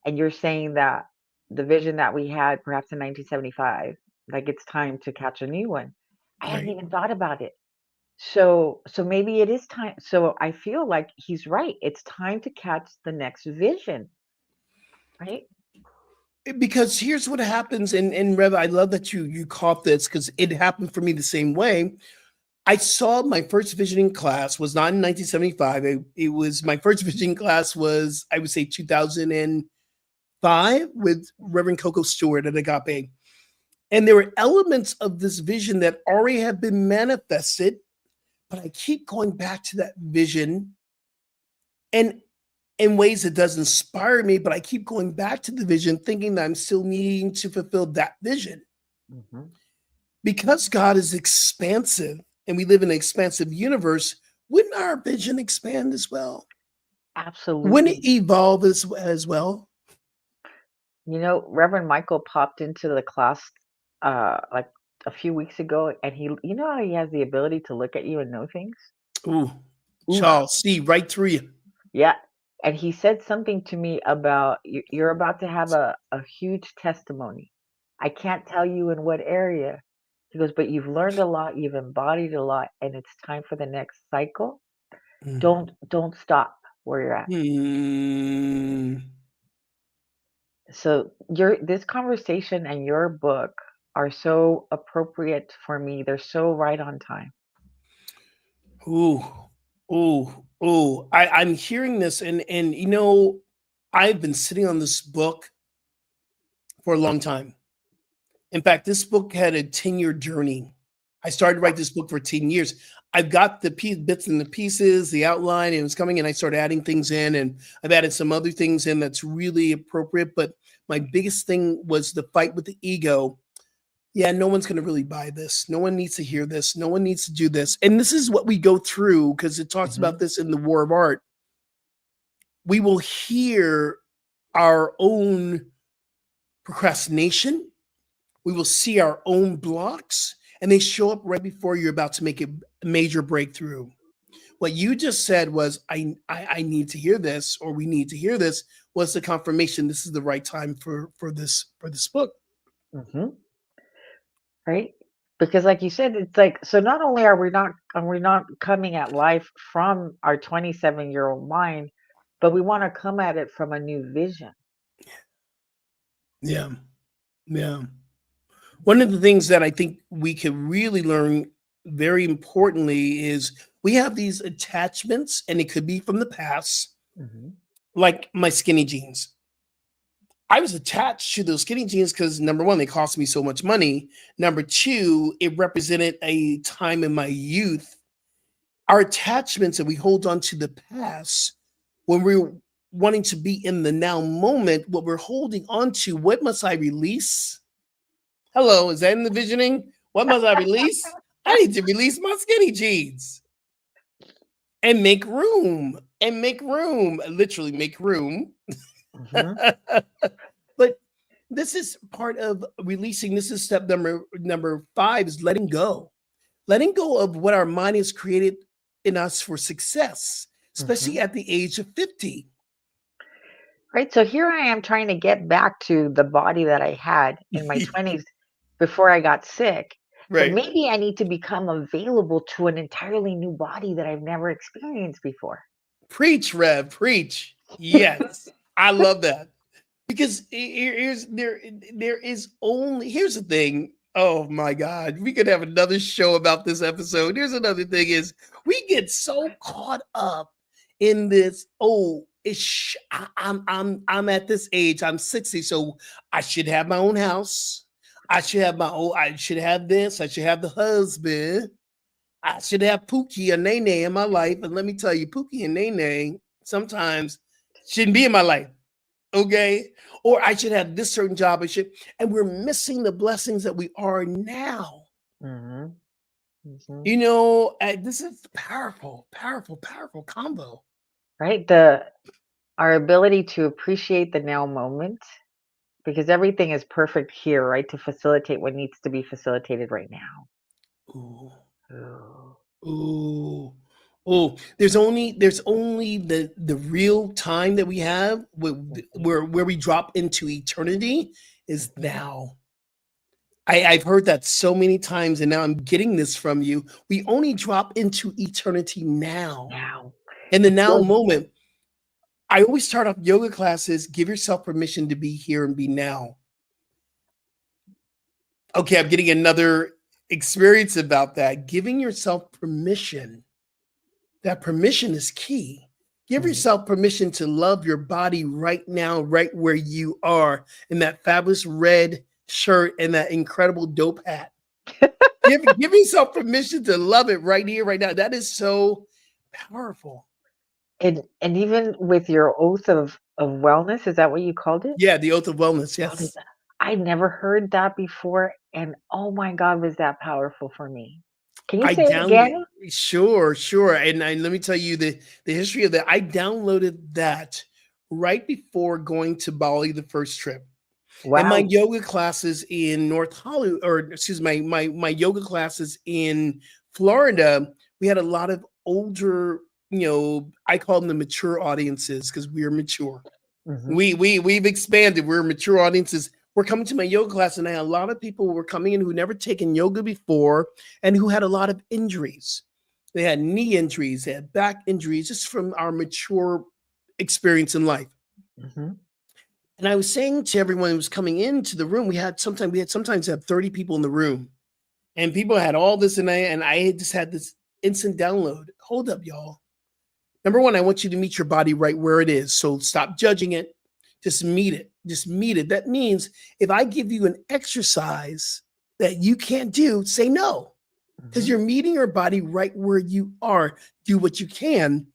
And you're saying that the vision that we had perhaps in 1975, like it's time to catch a new one. I hadn't right. even thought about it. So maybe it is time. So I feel like he's right. It's time to catch the next vision, right? Because here's what happens, and Rev, I love that you caught this because it happened for me the same way. I saw my first visioning class was not in 1975. It was my first visioning class was, I would say, 2005 with Reverend Coco Stewart at Agape. And there were elements of this vision that already have been manifested, but I keep going back to that vision and in ways that does inspire me, but I keep going back to the vision thinking that I'm still needing to fulfill that vision. Because God is expansive and we live in an expansive universe, wouldn't our vision expand as well? Absolutely. Wouldn't it evolve as well? Reverend Michael popped into the class like a few weeks ago, and how he has the ability to look at you and know things? Ooh, Ooh. Charles, see right through you. Yeah. And he said something to me about you're about to have a huge testimony. I can't tell you in what area. He goes, but you've learned a lot, you've embodied a lot, and it's time for the next cycle. Don't stop where you're at. So this conversation and your book are so appropriate for me. They're so right on time. I'm hearing this and I've been sitting on this book for a long time. In fact, this book had a 10-year journey. I started to write this book for 10 years. I've got the bits and the pieces, the outline, and it was coming, and I started adding things in, and I've added some other things in that's really appropriate. But my biggest thing was the fight with the ego. Yeah, no one's going to really buy this. No one needs to hear this. No one needs to do this. And this is what we go through because it talks about this in the War of Art. We will hear our own procrastination. We will see our own blocks, and they show up right before you're about to make a major breakthrough. What you just said was, I need to hear this, or we need to hear this, was the confirmation this is the right time for this book. Right? Because like you said, it's like, so not only are we not coming at life from our 27-year-old mind, but we want to come at it from a new vision. Yeah. One of the things that I think we can really learn very importantly is we have these attachments, and it could be from the past, like my skinny jeans. I was attached to those skinny jeans because, number one, they cost me so much money. Number two, it represented a time in my youth. Our attachments, and we hold on to the past when we're wanting to be in the now moment, what we're holding on to, what must I release? Hello, is that in the visioning? What must I release? I need to release my skinny jeans and make room, literally make room. But this is part of releasing. This is step number 5 is letting go of what our mind has created in us for success, especially at the age of 50. Right. So here I am trying to get back to the body that I had in my 20s before I got sick. Right. But maybe I need to become available to an entirely new body that I've never experienced before. Preach, Rev, preach. Yes. I love that. Because here's the thing. Oh my God, we could have another show about this episode. Here's another thing is we get so caught up in this, I'm at this age, I'm 60, so I should have my own house. I should have I should have this, I should have the husband. I should have Pookie or Nene in my life. And let me tell you, Pookie and Nene sometimes shouldn't be in my life. Okay. Or I should have this certain job. And we're missing the blessings that we are now. Mm-hmm. Mm-hmm. You know, this is powerful, powerful, powerful combo. Right? Our ability to appreciate the now moment, because everything is perfect here, right? To facilitate what needs to be facilitated right now. Ooh. Ooh. Ooh. Oh, there's only the real time that we have where we drop into eternity is now. I've heard that so many times, and now I'm getting this from you. We only drop into eternity now. Now. In the It's now like, moment. I always start off yoga classes, give yourself permission to be here and be now. Okay, I'm getting another experience about that. Giving yourself permission. That permission is key. Give Mhm. yourself permission to love your body right now, right where you are, in that fabulous red shirt and that incredible dope hat. give yourself permission to love it right here, right now. That is so powerful. And even with your oath of wellness, is that what you called it? Yeah, the oath of wellness. Called it Yes. that. I never heard that before, and oh my God, was that powerful for me. Can you I say it again? sure. And let me tell you the history of that. I downloaded that right before going to Bali the first trip. And my Wow. yoga classes in North Hollywood, or excuse me, my yoga classes in Florida, we had a lot of older, I call them the mature audiences because we are mature. Mhm. We've expanded. We're mature audiences. We're coming to my yoga class, and a lot of people were coming in who never taken yoga before and who had a lot of injuries. They had knee injuries, they had back injuries, just from our mature experience in life. Mhm. And I was saying to everyone who was coming into the room, we had sometimes have 30 people in the room, and people had all this, and I had just had this instant download. Hold up, y'all. Number one, I want you to meet your body right where it is. So stop judging it. Just meet it. Just meet it. That means if I give you an exercise that you can't do, say no. Because Mhm. you're meeting your body right where you are. Do what you can.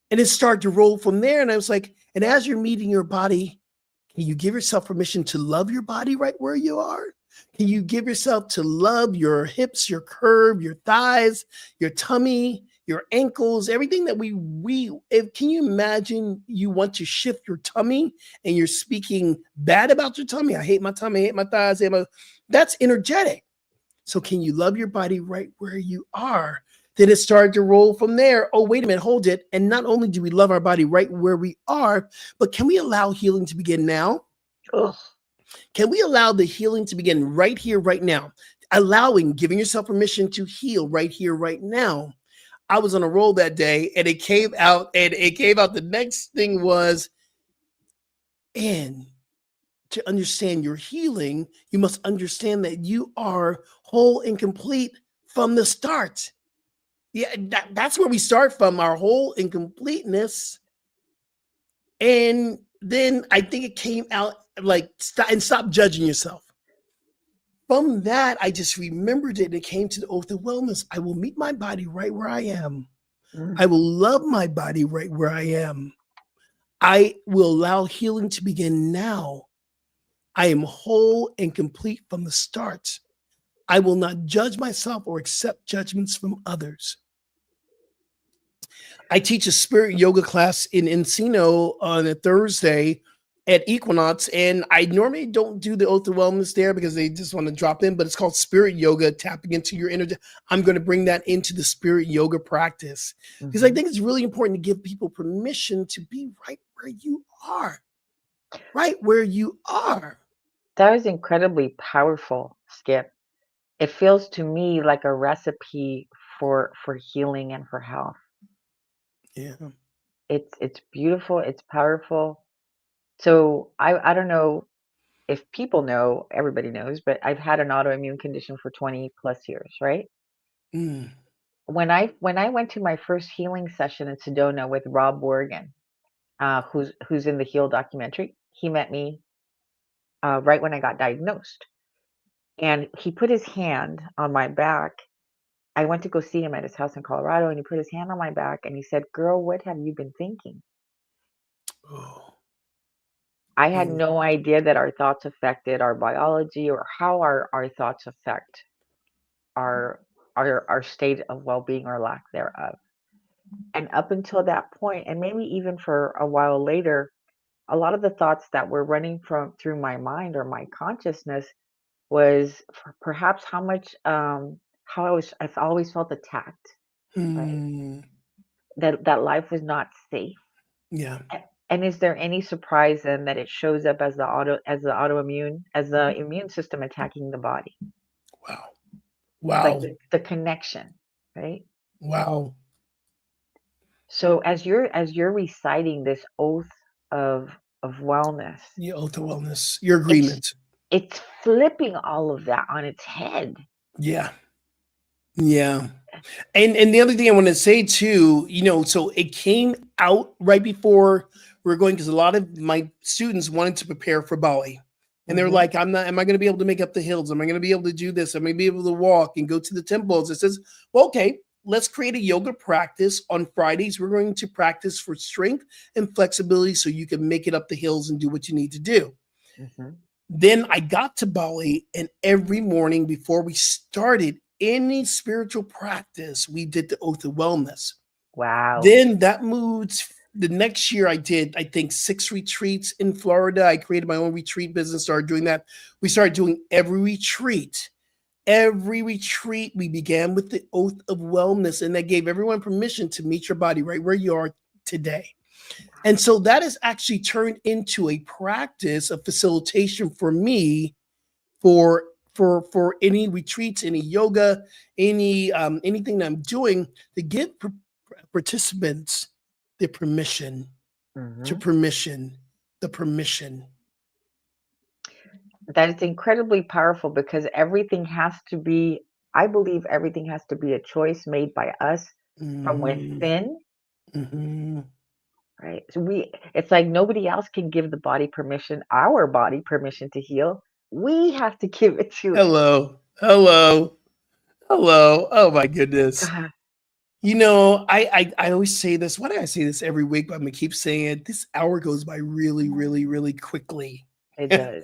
And it started to roll from there. And I was like, and as you're meeting your body, can you give yourself permission to love your body right where you are? Can you give yourself to love your hips, your curve, your thighs, your tummy, your ankles, everything that can you imagine you want to shift your tummy and you're speaking bad about your tummy? I hate my tummy, I hate my thighs, that's energetic. So can you love your body right where you are? Then it started to roll from there. Oh, wait a minute, hold it. And not only do we love our body right where we are, but can we allow healing to begin now? Ugh. Can we allow the healing to begin right here, right now? Giving yourself permission to heal right here, right now. I was on a roll that day, and it came out, the next thing was, and to understand your healing, you must understand that you are whole and complete from the start. Yeah, that's where we start from, our whole incompleteness. And then I think it came out like, stop judging yourself. From that, I just remembered it and it came to the oath of wellness. I will meet my body right where I am. Mm. I will love my body right where I am. I will allow healing to begin now. I am whole and complete from the start. I will not judge myself or accept judgments from others. I teach a spirit yoga class in Encino on a Thursday at Equinox, and I normally don't do the oath of wellness there because they just want to drop in, but it's called spirit yoga, tapping into your energy. I'm going to bring that into the spirit yoga practice because I Mhm. think it's really important to give people permission to be right where you are, right where you are. That was incredibly powerful, Skip. It feels to me like a recipe for healing and for health. Yeah. It's beautiful, it's powerful. So I don't know if people know, everybody knows, but I've had an autoimmune condition for 20 plus years, right? Mm. when I went to my first healing session in Sedona with Rob Morgan, who's in the Heal documentary, he met me right when I got diagnosed, and he put his hand on my back. I went to go see him at his house in Colorado, and he put his hand on my back and he said, "Girl, what have you been thinking?" Oh, I had oh, no idea that our thoughts affected our biology, or how our thoughts affect our our state of well-being or lack thereof. And up until that point, and maybe even for a while later, a lot of the thoughts that were running from through my mind or my consciousness was perhaps how much how I've always felt attacked, right? hmm. That life was not safe. Yeah. And is there any surprise then that it shows up as the immune system attacking the body? Wow. It's like Wow. the connection, right? Wow. So as you're reciting this oath of wellness, The oath of wellness, your it's agreement. it's flipping all of that on its head. Yeah. Yeah. And the other thing I want to say too, so it came out right before we were going, because a lot of my students wanted to prepare for Bali. And they were Hmm. like, am I going to be able to make up the hills? Am I going to be able to do this? Am I going to be able to walk and go to the temples? It says, well, okay, let's create a yoga practice on Fridays. We're going to practice for strength and flexibility so you can make it up the hills and do what you need to do. Hmm. Then I got to Bali, and every morning before we started any spiritual practice, we did the oath of wellness. Wow. Then that moved. The next year, I did, I think, 6 retreats in Florida. I created my own retreat business, started doing that. We started doing every retreat. Every retreat, we began with the oath of wellness, and that gave everyone permission to meet your body right where you are today. And so that has actually turned into a practice of facilitation for me for any retreats, any yoga, anything that I'm doing, to give participants the permission to Hmm. the permission. That is incredibly powerful, because everything has to be, I believe everything has to be a choice made by us from Mhm, within, mhm. right? So it's like nobody else can give the body permission, our body permission to heal. We have to give it to it. Hello, hello, hello. Oh my goodness. God, I always say this. Why do I say this every week? But I'm gonna keep saying it. This hour goes by really, really, really quickly. it does.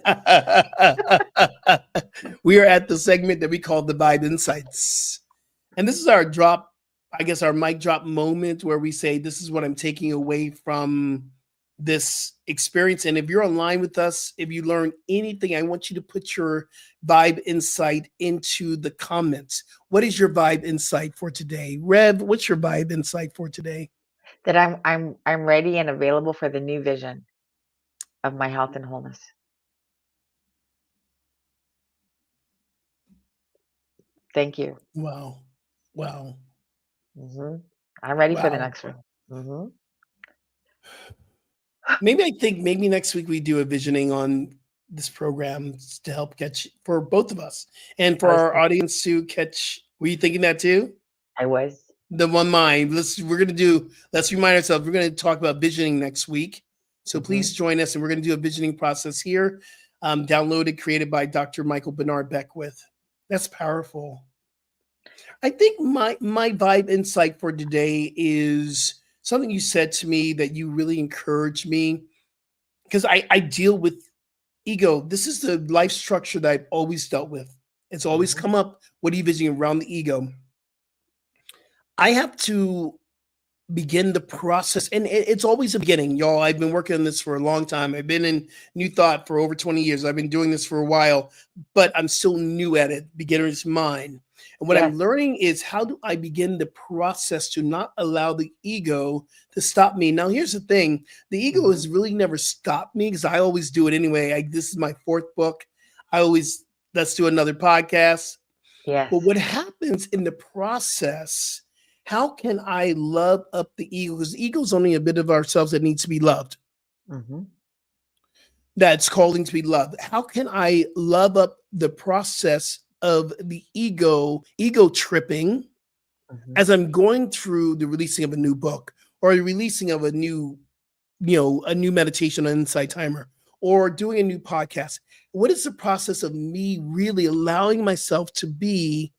We are at the segment that we call the Vibe Insights. And this is our drop, I guess, our mic drop moment where we say, this is what I'm taking away from this experience. And if you're online with us, if you learn anything, I want you to put your vibe insight into the comments. What is your vibe insight for today? Rev, what's your vibe insight for today? That I'm ready and available for the new vision of my health and wholeness. Thank you. Wow. Wow. Hmm. I'm ready for the Wow. next one. Hmm. Maybe next week we do a visioning on this program to help catch for both of us and I for was our thinking, audience to catch. Were you thinking that too? I was. The one mind. Let's remind ourselves, we're gonna talk about visioning next week. So Hmm. please join us, and we're gonna do a visioning process here. Downloaded, created by Dr. Michael Bernard Beckwith. That's powerful. I think my vibe insight for today is something you said to me that you really encouraged me, because I deal with ego. This is the life structure that I've always dealt with. It's always Hmm. come up. What are you visioning around the ego? I have to begin the process, and it's always a beginning, y'all. I've been working on this for a long time. I've been in New Thought for over 20 years. I've been doing this for a while, but I'm still new at it, beginner's mind. And what I'm Yes. learning is, how do I begin the process to not allow the ego to stop me? Now, here's the thing: the ego Hmm. has really never stopped me, because I always do it anyway. This is my 4th book. Let's do another podcast. Yes. But what happens in the process? How can I love up the ego? Because the ego is only a bit of ourselves that needs to be loved, Hmm. that's calling to be loved. How can I love up the process of the ego tripping Mhm. as I'm going through the releasing of a new book or the releasing of a new, a new meditation on Insight Timer or doing a new podcast, what is the process of me really allowing myself to be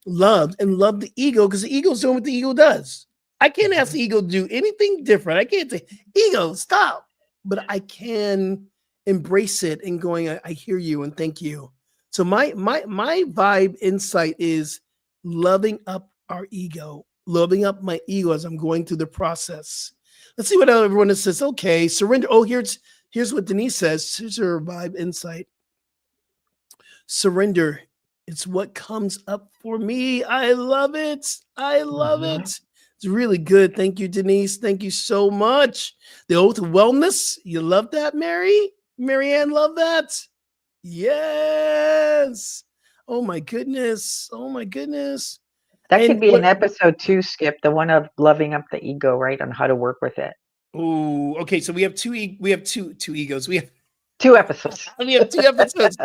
loved and love the ego? Because the ego's doing what the ego does. I can't ask the ego to do anything different. I can't say, ego, stop. But I can embrace it and going, I hear you and thank you. So my vibe insight is loving up our ego, loving up my ego as I'm going through the process. Let's see what everyone says. Okay, surrender. Oh, here's what Denise says. Here's her vibe insight. Surrender. It's what comes up for me. I love it. I love Mhm. it. It's really good. Thank you, Denise. Thank you so much. The oath of wellness. You love that, Mary? Marianne, love that? Yes. Oh my goodness. Oh my goodness. That could And be an what? episode 2, Skip, the one of loving up the ego, right? On how to work with it. Oh, okay. So we have two egos. We have 2 episodes. 2 episodes.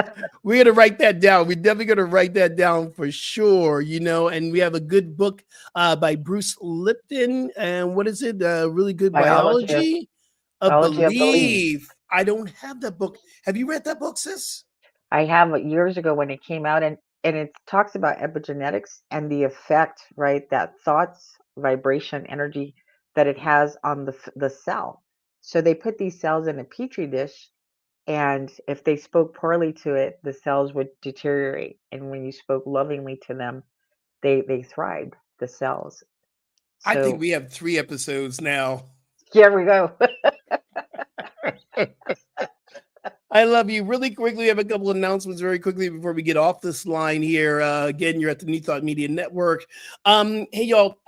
We're gonna write that down. We're definitely gonna write that down for sure. And we have a good book by Bruce Lipton. And what is it? Really good biology of Biology of Belief. belief. I don't have that book. Have you read that book, sis? I have it years ago when it came out, and it talks about epigenetics and the effect, right, that thoughts, vibration, energy that it has on the cell. So they put these cells in a petri dish, and if they spoke poorly to it, the cells would deteriorate. And when you spoke lovingly to them, they thrived, the cells. I think So we have 3 episodes now. here we go. I love you. Really quickly, we have a couple announcements very quickly before we get off this line here. Again, you're at the New Thought Media Network. Hey, y'all,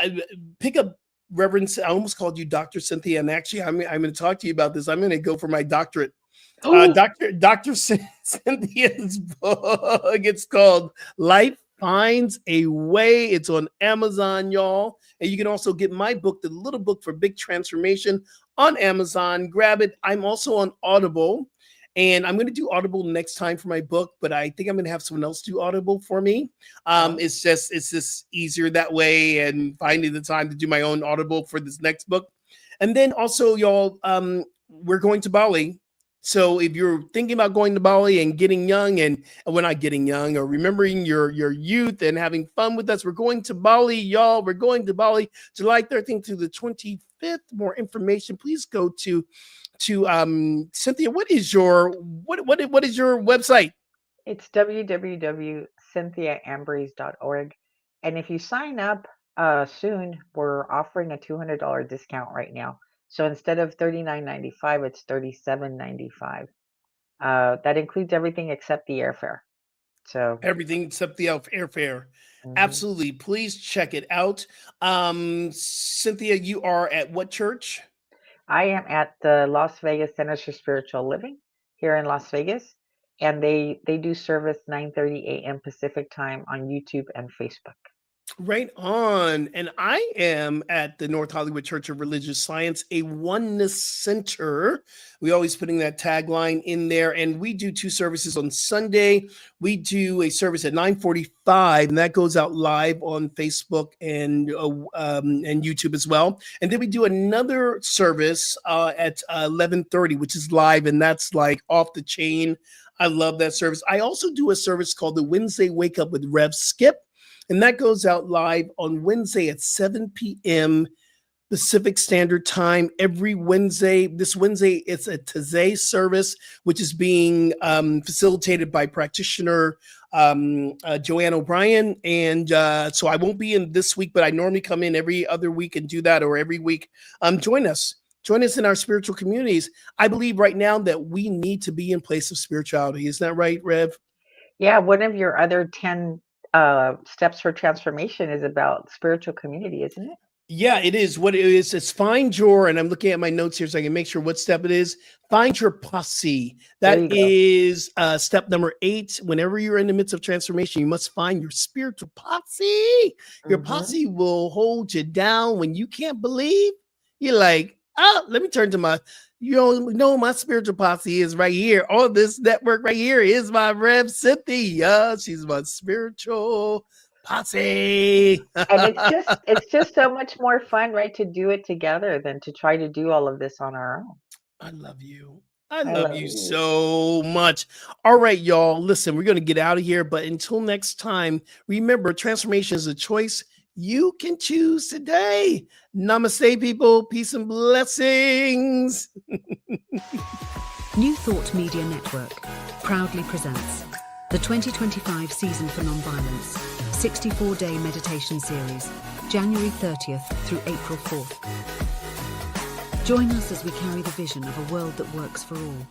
pick up Reverend. I almost called you Dr. Cynthia, and actually, I'm going to talk to you about this. I'm going to go for my doctorate. Dr. Cynthia's book. It's called Life Finds a Way. It's on Amazon, y'all. And you can also get my book, The Little Book for Big Transformation, on Amazon. Grab it. I'm also on Audible. And I'm going to do Audible next time for my book, but I think I'm going to have someone else do Audible for me. It's just easier that way, and finding the time to do my own Audible for this next book. And then also, y'all, we're going to Bali. So if you're thinking about going to Bali and getting young, and we're not getting young, or remembering your youth and having fun with us, we're going to Bali, y'all. We're going to Bali July 13th to the 25th. More information, please go to Cynthia. What is your website? It's www.cynthiaambries.org. And if you sign up soon, we're offering a $200 discount right now. So instead of $39.95, it's $37.95. That includes everything except the airfare. So Everything except the airfare. mhm. Absolutely. Please check it out. Cynthia, you are at what church? I am at the Las Vegas Centers for Spiritual Living here in Las Vegas, and they do service 9:30 a.m. Pacific time on YouTube and Facebook. Right on. And I am at the North Hollywood Church of Religious Science, a oneness center. We always putting that tagline in there. And we do 2 services on Sunday. We do a service at 9:45, and that goes out live on Facebook and YouTube as well. And then we do another service at 11:30, which is live, and that's like off the chain. I love that service. I also do a service called the Wednesday Wake Up with Rev Skip. And that goes out live on Wednesday at 7 p.m. Pacific Standard Time every Wednesday. This Wednesday, it's a Taizé service, which is being facilitated by practitioner Joanne O'Brien. And so I won't be in this week, but I normally come in every other week and do that, or every week. Join us. Join us in our spiritual communities. I believe right now that we need to be in place of spirituality. Isn't that right, Rev? Yeah, one of your other 10 steps for transformation is about spiritual community, isn't it? Yeah, it is. What it is, it's find your, and I'm looking at my notes here so I can make sure what step it is. Find your posse. There That you go. is step number 8. Whenever you're in the midst of transformation, you must find your spiritual posse. Your Mhm. posse will hold you down when you can't believe. You're like, oh, let me turn to my, my spiritual posse is right here. All this network right here is my Rev Cynthia. She's my spiritual Posse. And it's just so much more fun, right, to do it together than to try to do all of this on our own. I love you. I I love love you you. so much. All right, y'all. Listen, we're going to get out of here. But until next time, remember, transformation is a choice you can choose today. Namaste, people. Peace and blessings. New Thought Media Network proudly presents the 2025 Season for Nonviolence 64-day meditation series, January 30th through April 4th. Join us as we carry the vision of a world that works for all.